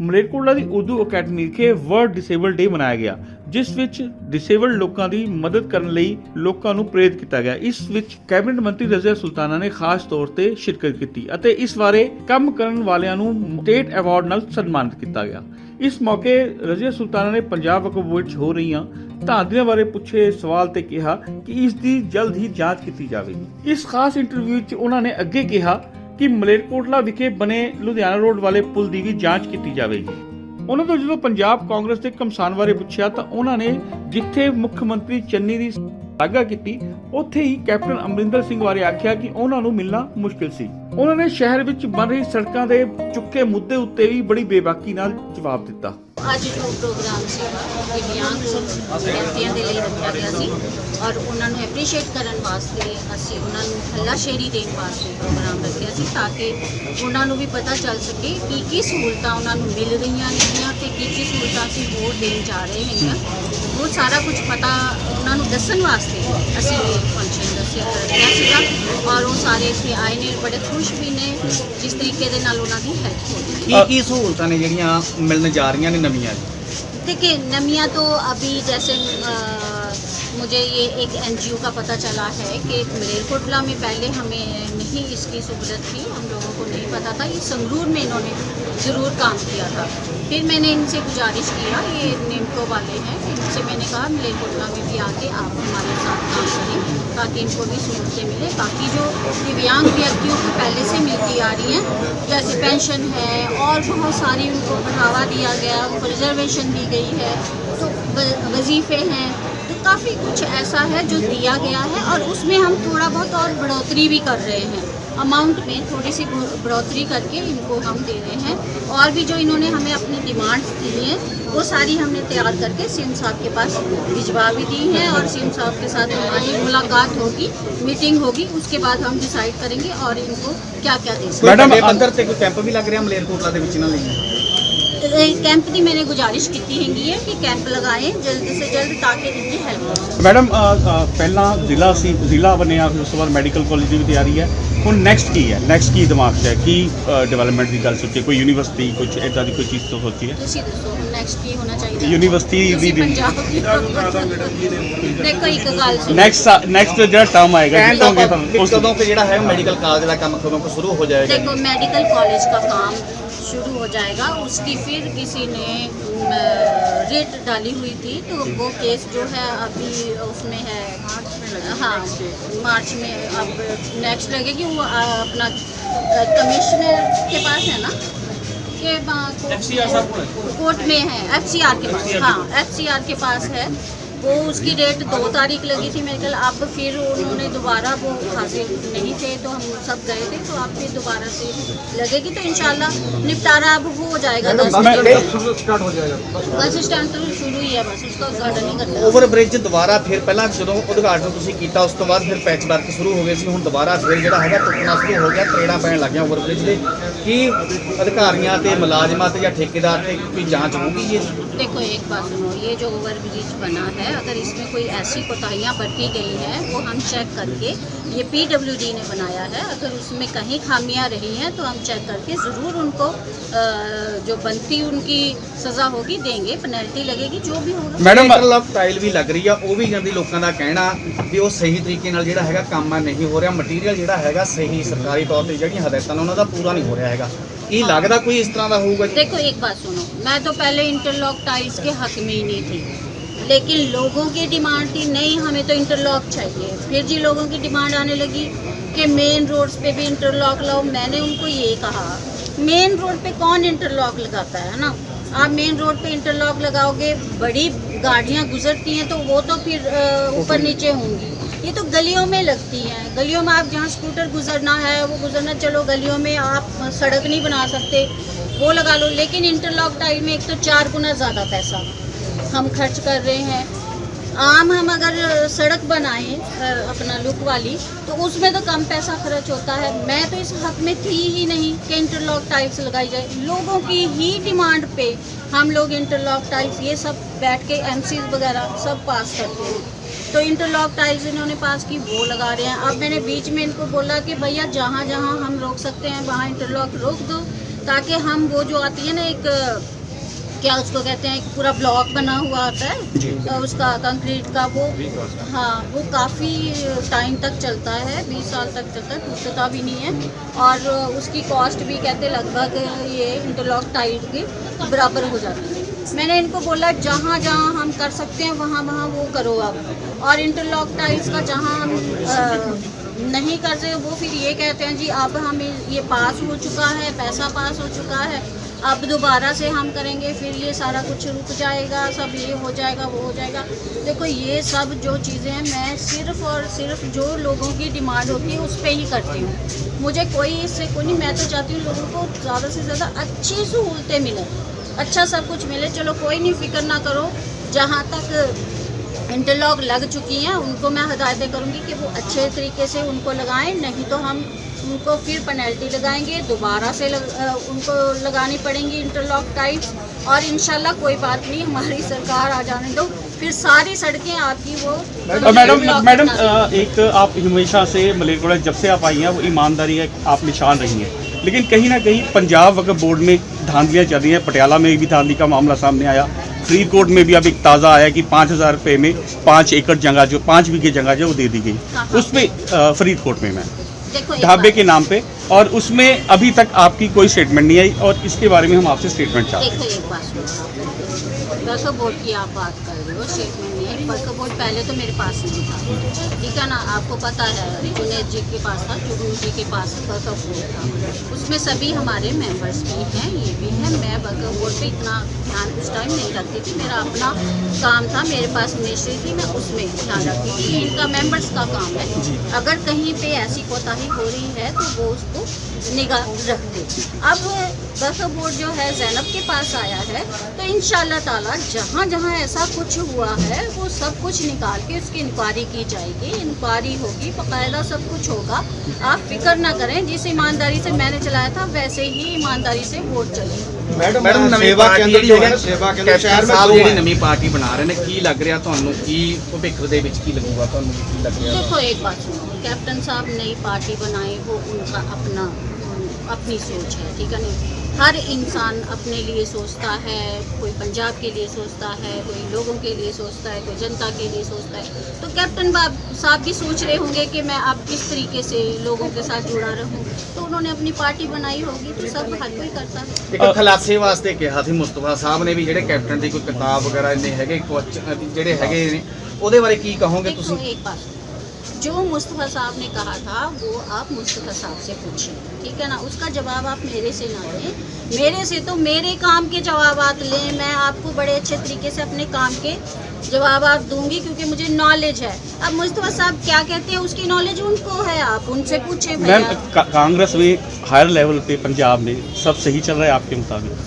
ਮਲੇਰਕੋਟਲਾ ਦੀ Urdu academy ਵਿਖੇ world disable ਡੇ ਮਨਾਇਆ ਗਿਆ, ਜਿਸ ਵਿੱਚ ਡਿਸੇਬਲਡ ਲੋਕਾਂ ਦੀ ਮਦਦ ਕਰਨ ਲਈ ਲੋਕਾਂ ਨੂੰ ਪ੍ਰੇਰਿਤ ਕੀਤਾ ਗਿਆ। ਇਸ ਵਿੱਚ ਕੈਬਨਿਟ ਮੰਤਰੀ ਰਜ਼ੀਆ ਸੁਲਤਾਨਾ ਨੇ ਖਾਸ ਤੌਰ ਤੇ ਸ਼ਿਰਕਤ ਕੀਤੀ ਅਤੇ ਇਸ ਬਾਰੇ ਕੰਮ ਕਰਨ ਵਾਲਿਆਂ ਨੂੰ ਸਟੇਟ ਅਵਾਰਡ ਨਾਲ ਸਨਮਾਨਿਤ ਕੀਤਾ ਗਿਆ। ਇਸ ਮੌਕੇ ਰਜ਼ੀਆ ਸੁਲਤਾਨਾ ਨੇ ਪੰਜਾਬ ਵਕਫ ਬੋਰਡ ਵਿੱਚ ਹੋ ਰਹੀਆਂ ਧਾਂਦਲੀਆਂ ਬਾਰੇ ਪੁੱਛੇ ਸਵਾਲ ਤੇ ਕਿਹਾ ਕਿ ਇਸ ਦੀ ਜਲਦ ਹੀ ਜਾਂਚ ਕੀਤੀ ਜਾਵੇਗੀ। ਇਸ ਖਾਸ ਇੰਟਰਵਿਊ ਵਿੱਚ ਉਹਨਾਂ ਨੇ ਅੱਗੇ ਕਿਹਾ ਕਿ ਮਲੇਰਕੋਟਲਾ ਵਿਖੇ ਬਣੇ ਲੁਧਿਆਣਾ ਰੋਡ ਵਾਲੇ ਪੁਲ ਦੀ ਵੀ ਜਾਂਚ ਕੀਤੀ ਜਾਵੇਗੀ। ਉਹਨਾਂ ਤੋਂ ਜਦੋਂ ਪੰਜਾਬ ਕਾਂਗਰਸ ਦੇ ਘਮਸਾਨ ਬਾਰੇ ਪੁੱਛਿਆ ਤਾਂ ਉਹਨਾਂ ਨੇ ਜਿੱਥੇ ਮੁੱਖ ਮੰਤਰੀ ਚੰਨੀ ਦੀ ਸ਼ਲਾਘਾ ਕੀਤੀ, ਉੱਥੇ ਹੀ ਕੈਪਟਨ ਅਮਰਿੰਦਰ ਸਿੰਘ ਬਾਰੇ ਆਖਿਆ ਕਿ ਉਹਨਾਂ ਨੂੰ ਮਿਲਣਾ ਮੁਸ਼ਕਿਲ ਸੀ। ਉਹਨਾਂ ਨੇ ਸ਼ਹਿਰ ਵਿੱਚ ਬਣ ਰਹੀ ਸੜਕਾਂ ਦੇ ਚੁੱਕੇ ਮੁੱਦੇ ਉੱਤੇ ਵੀ ਬੜੀ ਬੇਬਾਕੀ ਨਾਲ ਜਵਾਬ ਦਿੱਤਾ। ਅੱਜ ਜੋ ਪ੍ਰੋਗਰਾਮ ਸੀਗਾ ਦਿਵਿਆਂਗ ਵਿਅਕਤੀਆਂ ਦੇ ਲਈ ਰੱਖਿਆ ਗਿਆ ਸੀ ਔਰ ਉਹਨਾਂ ਨੂੰ ਐਪਰੀਸ਼ੀਏਟ ਕਰਨ ਵਾਸਤੇ ਅਸੀਂ ਉਹਨਾਂ ਨੂੰ ਹੱਲਾਸ਼ੇਰੀ ਦੇਣ ਵਾਸਤੇ ਪ੍ਰੋਗਰਾਮ ਰੱਖਿਆ ਸੀ ਤਾਂ ਕਿ ਉਹਨਾਂ ਨੂੰ ਵੀ ਪਤਾ ਚੱਲ ਸਕੇ ਕੀ ਸਹੂਲਤਾਂ ਉਹਨਾਂ ਨੂੰ ਮਿਲ ਰਹੀਆਂ ਨੇਗੀਆਂ ਤੇ ਕੀ ਸਹੂਲਤਾਂ ਅਸੀਂ ਹੋਰ ਦੇਣ ਜਾ ਰਹੇ ਹੈਗੀਆਂ। ਉਹ ਸਾਰਾ ਕੁਝ ਪਤਾ ਉਹਨਾਂ ਨੂੰ ਦੱਸਣ ਵਾਸਤੇ ਅਸੀਂ ਇਹ ਫੰਕਸ਼ਨ ਰੱਖਿਆ ਸੀਗਾ ਔਰ ਉਹ ਸਾਰੇ ਇੱਥੇ ਆਏ ਨੇ, ਬੜੇ ਖੁਸ਼ ਵੀ ਨੇ ਜਿਸ ਤਰੀਕੇ ਦੇ ਨਾਲ ਉਹਨਾਂ ਦੀ ਹੈਲਪ ਹੋ ਰਹੀ ਹੈ। ਕੀ सहूलतां ने जड़ियां मिलने जा रही ने नवियां? देखिए नमियाँ तो अभी जैसे मुझे ये एक NGO का पता चला है कि मलेरकोटला में पहले हमें नहीं इसकी सहूलत थी, हम लोगों को नहीं पता था। ये संगरूर में इन्होंने ज़रूर काम किया था। फिर मैंने इनसे गुजारिश किया, ये नेमको वाले हैं, इनसे मैंने कहा मलेरकोटला में भी आके आप हमारे साथ काम करें ताकि इनको भी सहूलतें मिले। बाकी जो दिव्यांग व्यक्तियों को पहले से मिलती आ रही हैं जैसे पेंशन है और बहुत सारी उनको बढ़ावा दिया गया, उनको रिजर्वेशन दी गई है, तो वजीफ़े हैं, तो काफ़ी कुछ ऐसा है जो दिया गया है और उसमें हम थोड़ा बहुत और बढ़ोतरी भी कर रहे हैं। अमाउंट में थोड़ी सी बढ़ोतरी करके इनको हम दे रहे हैं और भी जो इन्होंने हमें अपनी डिमांड्स दी हैं वो सारी हमने तैयार करके सीएम साहब के पास भिजवा भी दी हैं और सीएम साहब के साथ हमारी मुलाकात होगी, मीटिंग होगी, उसके बाद हम डिसाइड करेंगे और इनको क्या क्या दे सकते हैं। मैडम अंदर से कोई कैंप भी लग रहा मलेरकोटला के विच ना नहीं? कैंप की मैंने गुजारिश की हैगी है कि कैंप लगाएं जल्द से जल्द ताकि इनकी हेल्प हो सके। मैडम पहला जिला बनया, फिर उस बाद मैडिकल कॉलेज की तैयारी है, हुण नैक्सट की है? नैक्सट की दिमाग से की डिवेलपमेंट की गल सोची? कोई यूनिवर्सिटी कुछ इदा की कोई चीज़ तो सोची है? तुसी दसो नैक्सट की होना चाहिए? यूनिवर्सिटी दी देखो एक गल सुनो, नैक्सट जो टर्म आएगा कदों के जिहड़ा है मेडिकल कॉलेज का काम कदों को शुरू हो जाएगा? देखो मेडिकल कॉलेज का काम शुरू हो जाएगा, उसकी फिर किसी ने रेट डाली हुई थी तो वो केस जो है अभी उसमें है, हाँ मार्च में अब नेक्स्ट लगेगी। वो अपना कमिश्नर के पास है ना के कोर्ट में है, FCR के पास, हाँ FCR के पास है। वो उसकी डेट 2 तारीख लगी थी मेरे ख्याल, अब फिर उन्होंने दोबारा वो हाजिर नहीं थे तो हम सब गए थे तो अब फिर दोबारा से लगेगी तो इंशाल्लाह निपटारा अब हो जाएगा। 10 स्टार्ट हो जाएगा, बस स्टैंड तो शुरू ही है, बस उसका उद्घाटन नहीं करना। ओवर ब्रिज दोबारा फिर पहला जो उद्घाटन तुसीं कीता उस तो बाद फिर पैच वर्क शुरू हो गए सी, हुण दोबारा फिर जिहड़ा हैगा टुटना शुरू हो गया, त्रेड़ा पैण लग गया ओवर ब्रिज दे। की अधिकारियों ते मुलाजमां ते जां ठेकेदार ते कोई जांच होगी? ये देखो एक बात सुनो, ये जो ओवर ब्रिज बना है अगर इसमें कोई ऐसी कोताहियाँ बरती गई हैं वो हम चेक करके, ये PWD ने बनाया है, अगर उसमें कहीं खामियां रही हैं तो हम चेक करके ज़रूर उनको जो बनती उनकी सज़ा होगी देंगे, पेनल्टी लगेगी, जो भी होगा। मैडम इंटरलॉक टाइल भी लग रही है, वो भी कहती लोगों का कहना भी वो सही तरीके नाल जिहड़ा हैगा काम नहीं हो रहा, मटीरियल जिहड़ा हैगा सही सरकारी तौर पर जिहड़ियां हदायतां ने उन्हां दा पूरा नहीं हो रहा हैगा। की लगता कोई इस तरह का होगा? देखो एक बात सुनो, मैं तो पहले इंटरलॉक टाइल्स के हक में ही नहीं थी, लेकिन लोगों की डिमांड थी नहीं हमें तो इंटरलॉक चाहिए। फिर जी लोगों की डिमांड आने लगी कि मेन रोड्स पे भी इंटरलॉक लाओ। मैंने उनको ये कहा मेन रोड पे कौन इंटरलॉक लगाता है ना, आप मेन रोड पे इंटरलॉक लगाओगे, बड़ी गाड़ियाँ गुजरती हैं तो वो तो फिर ऊपर नीचे होंगी, ये तो गलियों में लगती हैं। गलियों में आप जहाँ स्कूटर गुजरना है वो गुजरना, चलो गलियों में आप सड़क नहीं बना सकते वो लगा लो, लेकिन इंटरलॉक टाइल में एक तो 4 गुना ज़्यादा पैसा हम खर्च कर रहे हैं। आम हम अगर सड़क बनाएं अपना लुक वाली तो उसमें तो कम पैसा खर्च होता है। मैं तो इस हक में थी ही नहीं कि इंटरलॉक टाइल्स लगाई जाए, लोगों की ही डिमांड पे हम लोग इंटरलॉक टाइल्स ये सब बैठ के MCs वगैरह सब पास करते हैं। तो इंटरलॉक टाइल्स इन्होंने पास की वो लगा रहे हैं। अब मैंने बीच में इनको बोला कि भैया जहाँ जहाँ हम रोक सकते हैं वहाँ इंटरलॉक रोक दो ताकि हम वो जो आती है ना एक क्या उसको कहते हैं, एक पूरा ब्लॉक बना हुआ आता है तो उसका कंक्रीट का वो, हाँ वो काफ़ी टाइम तक चलता है, 20 साल तक चलता है, टूटता भी नहीं है। और उसकी कॉस्ट भी कहते लगभग ये इंटरलॉक टाइल के बराबर हो जाती है। मैंने इनको बोला जहाँ जहाँ हम कर सकते हैं वहाँ वहाँ वो करो आप, और इंटरलॉक टाइल्स का जहाँ हम नहीं कर रहे वो फिर ये कहते हैं जी अब हम ये पास हो चुका है, पैसा पास हो चुका है, अब दोबारा से हम करेंगे, फिर ये सारा कुछ रुक जाएगा, सब ये हो जाएगा वो हो जाएगा। देखो ये सब जो चीज़ें हैं मैं सिर्फ़ और सिर्फ जो लोगों की डिमांड होती है उस पर ही करती हूँ। मुझे कोई इससे कोई नहीं, मैं तो चाहती हूँ लोगों को ज़्यादा से ज़्यादा अच्छी सहूलतें मिलें, अच्छा सब कुछ मिले। चलो कोई नहीं, फिक्र ना करो, जहाँ तक इंटरलॉक लग चुकी हैं उनको मैं हिदायतें करूँगी कि वो अच्छे तरीके से उनको लगाएं, नहीं तो हम उनको फिर पेनल्टी लगाएंगे, दोबारा से उनको लगानी पड़ेंगी इंटरलॉक टाइल्स। और इंशाल्लाह कोई बात नहीं, हमारी सरकार आ जाने दो, फिर सारी सड़कें आपकी वो मैडम एक आप हमेशा से मलेरकोटला जब से आप आई हैं वो ईमानदारी है आप निशान रही हैं, लेकिन कहीं ना कहीं पंजाब वक्फ बोर्ड में धांधलियाँ चल रही हैं। पटियाला में भी धांधली का मामला सामने आया, फरीदकोट में भी अब एक ताज़ा आया कि 5,000 रुपये में 5 एकड़ जगह जो 5 बीघे जगह जो वो दे दी गई, उसमें फरीदकोट में ढाबे के नाम पे, और उसमें अभी तक आपकी कोई स्टेटमेंट नहीं आई, और इसके बारे में हम आपसे स्टेटमेंट चाहते हैं। देखो एक बात सुनो, वक्फ बोर्ड की आप बात कर रहे हो, स्टेटमेंट नहीं है। वक्फ बोर्ड पहले तो मेरे पास नहीं था, ठीक है ना, आपको पता है जुनेद जी के पास था, जुगनू जी के पास वक्फ बोर्ड था, उसमें सभी हमारे मेंबर्स भी हैं, ये भी हैं। मैं वक्फ बोर्ड पे इतना ध्यान उस टाइम नहीं रखती थी, मेरा अपना काम था, मेरे पास मिनिस्ट्री थी, मैं उसमें ध्यान रखती थी। इनका मेंबर्स का काम है, अगर कहीं पे ऐसी कोताही हो रही है तो वो उसको निगाह रखते। अब वक्फ बोर्ड जो है ज़ैनब के पास आया है, तो इंशाल्लाह ताला जहाँ जहाँ ऐसा कुछ हुआ है वो सब कुछ निकाल के उसकी इंक्वायरी की जाएगी, इंक्वायरी होगी, बाकायदा सब कुछ होगा। आप फिक्र ना करें, जिस ईमानदारी से मैंने चलाया था वैसे ही ईमानदारी से वोट चलेगी। ਮੈਡਮ ਨਵੀਂ ਪਾਰਟੀ ਜਿਹੜੀ ਹੈ ਸੇਵਾ ਕੇਂਦਰ ਸ਼ਹਿਰ ਵਿੱਚ ਜਿਹੜੀ ਨਵੀਂ ਪਾਰਟੀ ਬਣਾ ਰਹੇ ਨੇ, ਕੀ ਲੱਗ ਰਿਹਾ ਤੁਹਾਨੂੰ, ਕੀ ਭਵਿੱਖ ਦੇ ਵਿੱਚ ਕੀ ਲੱਗੂਗਾ ਤੁਹਾਨੂੰ, ਕੀ ਲੱਗ ਰਿਹਾ? देखो एक बात सुनो, कैप्टन साहब नई पार्टी बनाए, वो उनका अपनी सोच है, ठीक है नहीं, हर इंसान अपने लिए सोचता है, कोई पंजाब के लिए सोचता है, कोई लोगों के लिए सोचता है, कोई जनता के लिए सोचता है। तो कैप्टन साहब भी सोच रहे होंगे कि मैं अब किस तरीके से लोगों के साथ जुड़ा रहूं, तो उन्होंने अपनी पार्टी बनाई होगी, तो सब हर कोई करता है। ਇੱਕ ਖਲਾਸੇ ਵਾਸਤੇ ਕਿਹਾ ਸੀ ਮੁਸਤਫਾ ਸਾਹਿਬ ਨੇ ਵੀ ਜਿਹੜੇ ਕੈਪਟਨ ਦੀ ਕੋਈ ਕਿਤਾਬ ਵਗੈਰਾ ਇੰਨੇ ਹੈਗੇ ਜਿਹੜੇ ਹੈਗੇ ਨੇ, ਉਹਦੇ ਬਾਰੇ ਕੀ ਕਹੋਗੇ देखो ਤੁਸੀਂ? एक बात, जो मुस्तफ़ा साहब ने कहा था वो आप मुस्तफ़ा साहब से पूछिए, ठीक है ना, उसका जवाब आप मेरे से ना लें, मेरे से तो मेरे काम के जवाबात लें, मैं आपको बड़े अच्छे तरीके से अपने काम के जवाबात दूंगी क्योंकि मुझे नॉलेज है। अब मुस्तफ़ा साहब क्या कहते हैं उसकी नॉलेज उनको है, आप उनसे पूछें भैया। मैम कांग्रेस में हायर लेवल पे पंजाब में सब सही चल रहा है आपके मुताबिक?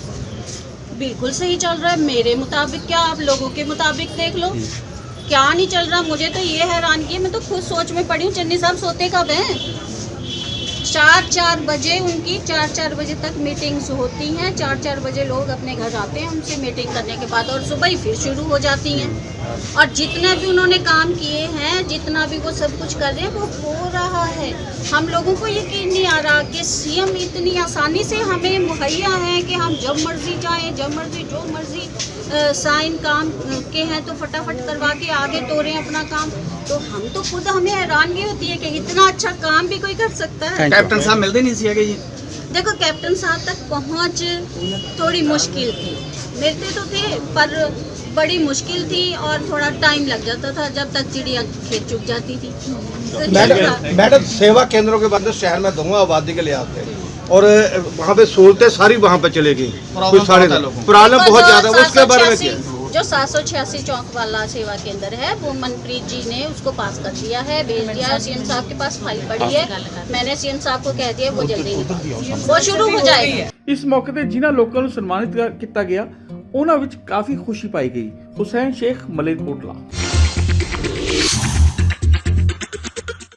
बिल्कुल सही चल रहा है, मेरे मुताबिक क्या, आप लोगों के मुताबिक देख लो क्या नहीं चल रहा। मुझे तो ये हैरान की, मैं तो खुद सोच में पड़ी हूँ, चन्नी साहब सोते कब हैं? 4-4 बजे उनकी 4-4 बजे तक मीटिंग्स होती हैं, 4-4 बजे लोग अपने घर आते हैं उनसे मीटिंग करने के बाद, और सुबह ही फिर शुरू हो जाती हैं। और जितने भी उन्होंने काम किए हैं, जितना भी वो सब कुछ कर रहे हैं वो हो रहा है। हम लोगों को यकीन नहीं आ रहा कि सीएम इतनी आसानी से हमें मुहैया है कि हम जब मर्जी जाएं, जब मर्जी जो मर्जी साइन काम के हैं तो फटाफट करवा के आगे तोड़ें अपना काम। तो हम तो खुद, हमें हैरानगी होती है कि इतना अच्छा काम भी कोई कर सकता है। ਕੈਪਟਨ ਸਾਹਿਬ ਮਿਲਦੇ ਨਹੀਂ ਸੀ ਹੈਗੇ ਜੀ? देखो कैप्टन साहब तक पहुंच थोड़ी मुश्किल थी, मिलते तो थे पर बड़ी मुश्किल थी और थोड़ा टाइम लग जाता था जब तक चिड़िया खेत चुग जाती थी। तो मैडम सेवा केंद्रों के बाद शहर में धुआं आबादी के लिए आते हैं और वहाँ पे सहूलतें सारी वहाँ पे चले गई, कुछ सारे प्रॉब्लम बहुत ज़्यादा, उसके बारे में क्या? जो 786 चौक वाला सेवा केंद्र है वो मनप्रीत जी ने उसको पास कर दिया है, भेज दिया है, सीएम साहब के पास फाइल पड़ी है, मैंने सीएम साहब को कह दिया वो जल्दी वो शुरू हो जाएगी। ਇਸ ਮੌਕੇ ਤੇ ਜਿਨ੍ਹਾਂ ਲੋਕਾਂ ਨੂੰ ਸਨਮਾਨਿਤ ਕੀਤਾ ਗਿਆ ਉਹਨਾਂ ਵਿੱਚ ਕਾਫੀ ਖੁਸ਼ੀ ਪਾਈ ਗਈ। ਹੁਸੈਨ ਸ਼ੇਖ ਮਲੇਰਕੋਟਲਾ।